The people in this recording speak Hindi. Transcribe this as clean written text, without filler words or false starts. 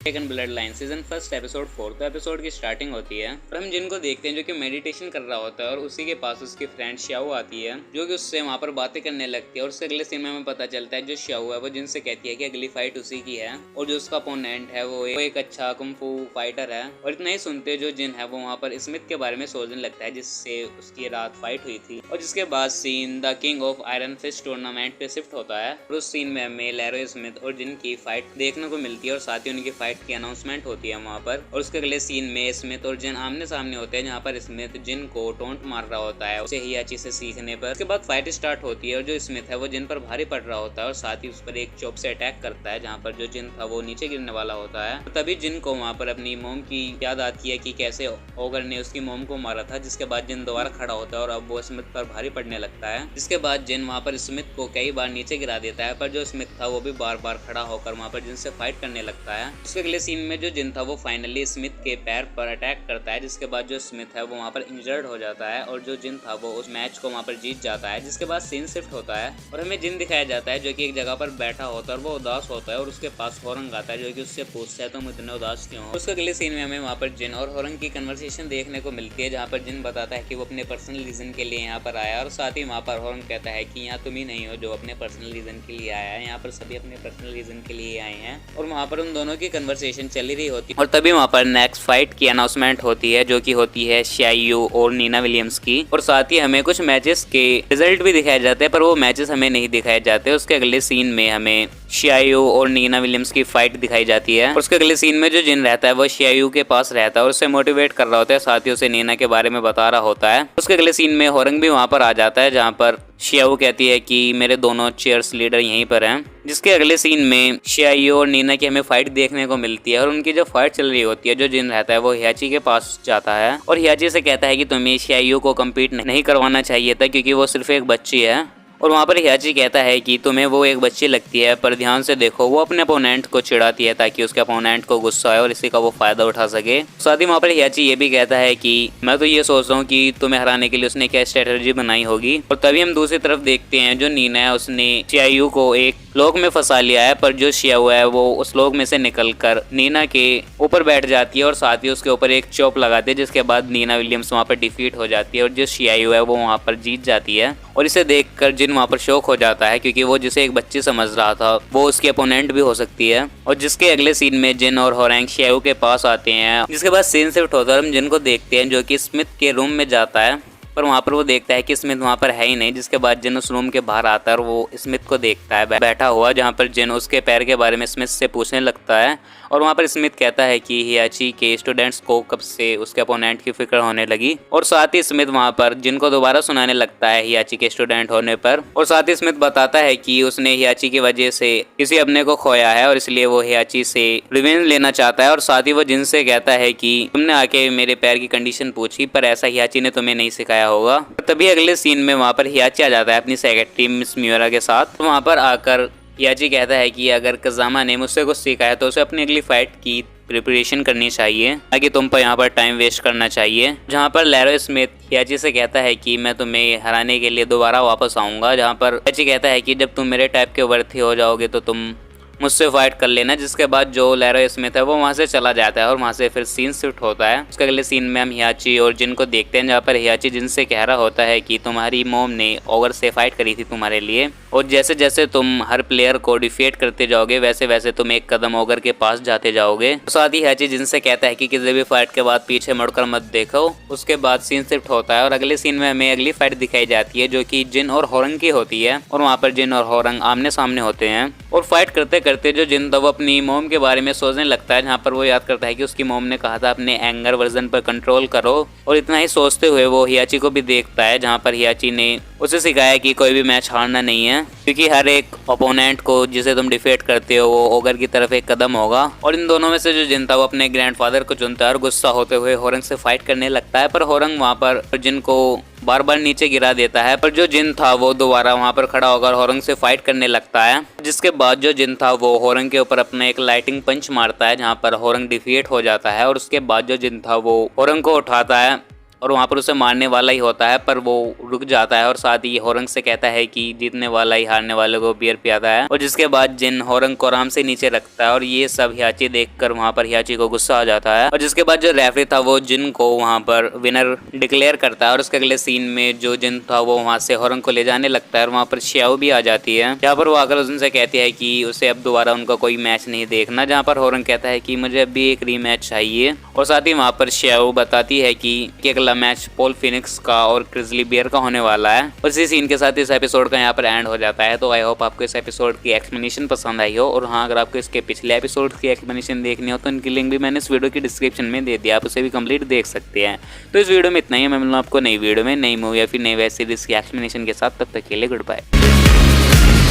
Second blood line season first episode 4। तो एपिसोड की स्टार्टिंग होती है और हम जिनको देखते हैं जो कि मेडिटेशन कर रहा होता है और उसी के पास उसकी फ्रेंड श्याओ आती है जो कि उससे वहाँ पर बातें करने लगती है। और उससे अगले सीन में हमें पता चलता है जो श्याओ है वो जिन से कहती है कि अगली फाइट उसी की है और जो उसका अपोनेंट है वो एक अच्छा कुंफू फाइटर है। और इतना ही सुनते जो जिन है वो वहाँ पर स्मिथ के बारे में सोचने लगता है जिससे उसकी रात फाइट हुई थी। और जिसके बाद scene the King of Iron Fist tournament पे शिफ्ट होता है और उस सीन में हमें लैरो स्मिथ और जिन की फाइट देखने को मिलती है और साथ ही उनकी फाइट की अनाउंसमेंट होती है वहाँ पर। और उसके अगले सीन में स्मिथ और जिन आमने सामने होते हैं जहाँ पर स्मिथ जिन को टोंट मार रहा होता है उसे हियाची से सीखने पर। उसके बाद फाइट स्टार्ट होती है और जो स्मिथ है वो जिन पर भारी पड़ रहा होता है और साथ ही उस पर एक चॉप से अटैक करता है जहाँ पर जो जिन था वो नीचे गिरने वाला होता है। तो तभी जिन को वहाँ पर अपनी मोम की याद आती है कि कैसे ओगर ने उसकी मोम को मारा था। जिसके बाद जिन दोबारा खड़ा होता है और अब वो स्मिथ पर भारी पड़ने लगता है। जिसके बाद जिन वहाँ पर स्मिथ को कई बार नीचे गिरा देता है पर जो स्मिथ था वो भी बार बार खड़ा होकर वहाँ पर जिन से फाइट करने लगता है। उसके अगले सीन में जो जिन था वो फाइनली स्मिथ के पैर पर अटैक करता है। जिसके बाद जो स्मिथ है वो वहाँ पर इंजर्ड हो जाता है और जो जिन था वो उस मैच को वहाँ पर जीत जाता है। जिसके बाद सीन शिफ्ट होता है और हमें जिन दिखाया जाता है जो कि एक जगह पर बैठा होता है और वो उदास होता है और उसके पास होरंग आता है जो कि उससे पूछता है तुम इतने उदास क्यों हो। उसके अगले सीन में हमें वहाँ पर जिन और होरंग की कन्वर्सेशन देखने को मिलती है जहाँ पर जिन बताता है कि वो अपने पर्सनल रीजन के लिए यहाँ पर आया और साथ ही वहाँ पर होरंग कहता है कि यहाँ तुम ही नहीं हो जो अपने पर्सनल रीजन के लिए आया है, यहाँ पर सभी अपने पर्सनल रीजन के लिए आए हैं। और वहाँ पर उन दोनों की कन्वर्सेशन चल रही होती है और तभी वहाँ पर नेक्स्ट फाइट की अनाउंसमेंट होती है जो कि होती है श्याओ और नीना विलियम्स की। और साथ ही हमें कुछ मैचेस के रिजल्ट भी दिखाए जाते हैं पर वो मैचेस हमें नहीं दिखाए जाते। उसके अगले सीन में हमें श्याओ और नीना विलियम्स की फाइट दिखाई जाती है। और उसके अगले सीन में जो जिन रहता है वो श्याओ के पास रहता है और उसे मोटिवेट कर रहा होता है, साथ ही उसे नीना के बारे में बता रहा होता है। उसके अगले सीन में होरंग भी वहाँ पर आ जाता है जहाँ पर श्याओ कहती है कि मेरे दोनों चीयर्स लीडर यहीं पर हैं। जिसके अगले सीन में श्याओ और नीना की हमें फाइट देखने को मिलती है और उनकी जो फाइट चल रही होती है जो जिन रहता है वो हियाची के पास जाता है और हियाची से कहता है कि तुम्हें श्याओ को कम्पीट नहीं करवाना चाहिए था क्योंकि वो सिर्फ एक बच्ची है। और वहाँ पर हियाची कहता है कि तुम्हें वो एक बच्ची लगती है पर ध्यान से देखो वो अपने अपोनेंट को चिढ़ाती है ताकि उसके अपोनेंट को गुस्सा आए और इसी का वो फायदा उठा सके। साथ ही वहाँ पर हियाची ये भी कहता है कि मैं तो ये सोच रहा हूँ कि तुम्हें हराने के लिए उसने क्या स्ट्रेटजी बनाई होगी। और तभी हम दूसरी तरफ देखते हैं जो नीना है उसने श्याओ को एक लोक में फंसा लिया है पर जो श्याओ है वो उस लोक में से निकलकर नीना के ऊपर बैठ जाती है और साथ ही उसके ऊपर एक चोप लगाते हैं। जिसके बाद नीना विलियम्स वहाँ पर डिफीट हो जाती है और जो श्याओ है वो वहाँ पर जीत जाती है। और इसे देखकर जिन वहाँ पर शौक हो जाता है क्योंकि वो जिसे एक बच्ची समझ रहा था वो उसके अपोनेंट भी हो सकती है। और जिसके अगले सीन में जिन और होरंग श्याओ के पास आते हैं। जिसके बाद सीन शिफ्ट होता है हम जिन को देखते हैं जो कि स्मिथ के रूम में जाता है पर वहाँ पर वो देखता है कि स्मिथ वहाँ पर है ही नहीं। जिसके बाद जिन उस रूम के बाहर आता है और वो स्मिथ को देखता है बैठा हुआ जहाँ पर जिन उसके पैर के बारे में स्मिथ से पूछने लगता है। और वहाँ पर स्मिथ कहता है कि हियाची के स्टूडेंट्स को कब से उसके अपोनेंट की फिक्र होने लगी। और साथ ही स्मिथ वहाँ पर जिन को दोबारा सुनाने लगता है हियाची के स्टूडेंट होने पर। और साथ ही स्मिथ बताता है कि उसने हियाची की वजह से किसी अपने को खोया है और इसलिए वो हियाची से रिवेंज लेना चाहता है। और साथ ही वो जिन से कहता है कि तुमने आके मेरे पैर की कंडीशन पूछी पर ऐसा हियाची ने तुम्हें नहीं सिखाया होगा। तभी अगले सीन में वहाँ पर हियाची आ जाता है अपनी सेक्रेटरी मिस मियोरा के साथ। वहाँ पर आकर हियाची कहता है कि अगर कजामा ने मुझसे कुछ सीखा है तो उसे अपनी अगली फाइट की प्रिपरेशन करनी चाहिए ताकि तुम पर यहाँ पर टाइम वेस्ट करना चाहिए। जहाँ पर लैरो स्मिथ हियाची से कहता है कि मैं तुम्हें हराने के लिए दोबारा वापस आऊँगा। जहाँ पर हियाची कहता है कि जब तुम मेरे टाइप के वर्थी हो जाओगे तो तुम मुझसे फाइट कर लेना। जिसके बाद जो लैरो स्मिथ है वो वहाँ से चला जाता है और वहाँ से फिर सीन शिफ्ट होता है। उसके अगले सीन में हम हियाची और जिन को देखते हैं जहाँ पर हियाची जिन से कह रहा होता है कि तुम्हारी मोम ने ओगर से फाइट करी थी तुम्हारे लिए और जैसे जैसे तुम हर प्लेयर को डिफीट करते जाओगे वैसे वैसे तुम एक कदम ओगर के पास जाते जाओगे। साथ ही हियाची जिन से कहता है कि किसी भी फाइट के बाद पीछे मुड़कर मत देखो। उसके बाद सीन शिफ्ट होता है और अगले सीन में हमें अगली फाइट दिखाई जाती है जो कि जिन और होरंग की होती है। और वहाँ पर जिन और होरंग आमने सामने होते हैं और फाइट करते करते जो जिन था वो अपनी मोम के बारे में सोचने लगता है जहाँ पर वो याद करता है कि उसकी मोम ने कहा था अपने एंगर वर्जन पर कंट्रोल करो। और इतना ही सोचते हुए वो हियाची को भी देखता है जहाँ पर हियाची ने उसे सिखाया कि कोई भी मैच हारना नहीं है क्योंकि हर एक ओपोनेंट को जिसे तुम डिफीट करते हो वो ओगर की तरफ एक कदम होगा। और इन दोनों में से जो जिन था वो अपने ग्रैंडफादर को चुनता है और गुस्सा होते हुए होरंग से फाइट करने लगता है पर होरंग वहाँ पर जिन को बार बार नीचे गिरा देता है। पर जो जिन था वो दोबारा वहाँ पर खड़ा होकर होरंग से फाइट करने लगता है। जिसके बाद जो जिन था वो होरंग के ऊपर अपना एक लाइटिंग पंच मारता है जहाँ पर होरंग डिफीट हो जाता है। और उसके बाद जो जिन था वो होरंग को उठाता है और वहाँ पर उसे मारने वाला ही होता है, पर वो रुक जाता है और साथ ही होरंग से कहता है कि जीतने वाला ही हारने वाले को बियर पियाता है। और जिसके बाद जिन होरंग को आराम से नीचे रखता है और ये सब हियाची देखकर वहाँ पर हियाची को गुस्सा आ जाता है। और जिसके बाद जो रेफरी था वो जिन को वहाँ पर विनर डिक्लेयर करता है और उसके अगले सीन में जो जिन था वो वहाँ से होरंग को ले जाने लगता है और वहाँ पर श्याओ भी आ जाती है, जहाँ पर वो आकर उनसे कहती है कि उसे अब दोबारा उनका कोई मैच नहीं देखना, जहाँ पर होरंग कहता है कि मुझे अभी एक रीमैच चाहिए। और साथ ही वहाँ पर श्याओ बताती है कि अगला मैच पॉल फिनिक्स का और ग्रिजली बियर का होने वाला है। और इसी सीन के साथ इस एपिसोड का यहाँ पर एंड हो जाता है। तो आई होप आपको इस एपिसोड की एक्सप्लेनेशन पसंद आई हो, और हाँ, अगर आपको इसके पिछले एपिसोड की एक्सप्लेनेशन देखनी हो तो उनकी लिंक भी मैंने इस वीडियो की डिस्क्रिप्शन में दे दिया, आप उसे भी कंप्लीट देख सकते हैं। तो इस वीडियो में इतना ही, मैं मिलूंगा आपको नई वीडियो में नई मूवी या फिर नई वेब सीरीज की एक्सप्लेनेशन के साथ। तब तक के लिए गुड बाय।